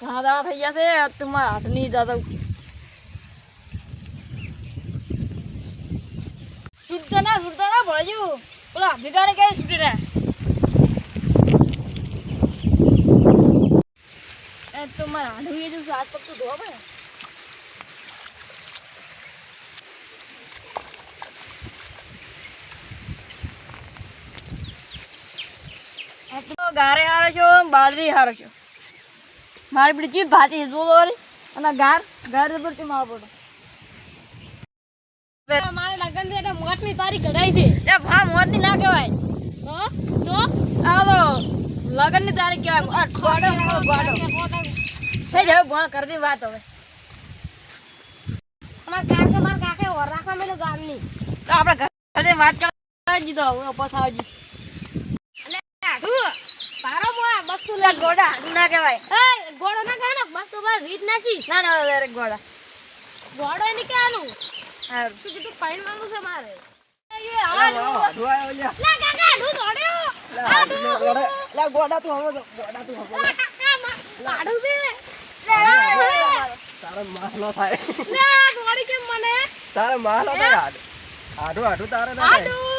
ઘણા દાડા થઈ ગયા છે તમારા હાથની દાદા સુટતા ના ભળજુ પેલા ભેગાને કઈ છૂટે ને એ તો મારા હાડવી જો હાથ પગ તો ધોવા પડે આ તો ગારે હારો છો બાજરી હારો છો મારી પડી ચીપ ભાતી જોલો વાળી અને ગાર પર ચીમ આવો પડો મારે લગન છે એટલે મોતની તારીખ કઢાઈ છે એ ભા મોતની ના કહેવાય તો આ તો લગનની તારીખ કહેવાય ગોડો થઈ જાય ભણા કરી દે વાત હવે મારા કાકે ઓર રાખવા મેલો ગામની તો આપણે ઘરે વાત કરી દીધો હવે પછાવજી તારો મોયા બસ્તુ લે ગોડા ના કહેવાય એ ગોડો ના કહેવાય ને બસ્તુ પર રીત નાસી ના રે ગોડા ગોડો એને કહેવાનું હા શું કીધું પાણી માંગુ છે મારે એ આડો આયો લે કાકા આડો દોડ્યો લે ગોડા તું હવે કાકા આડો દે લે તારે માહલો થાય લે ગોડી કેમ મને તારે માહલો થાય આડો તારે ના થાય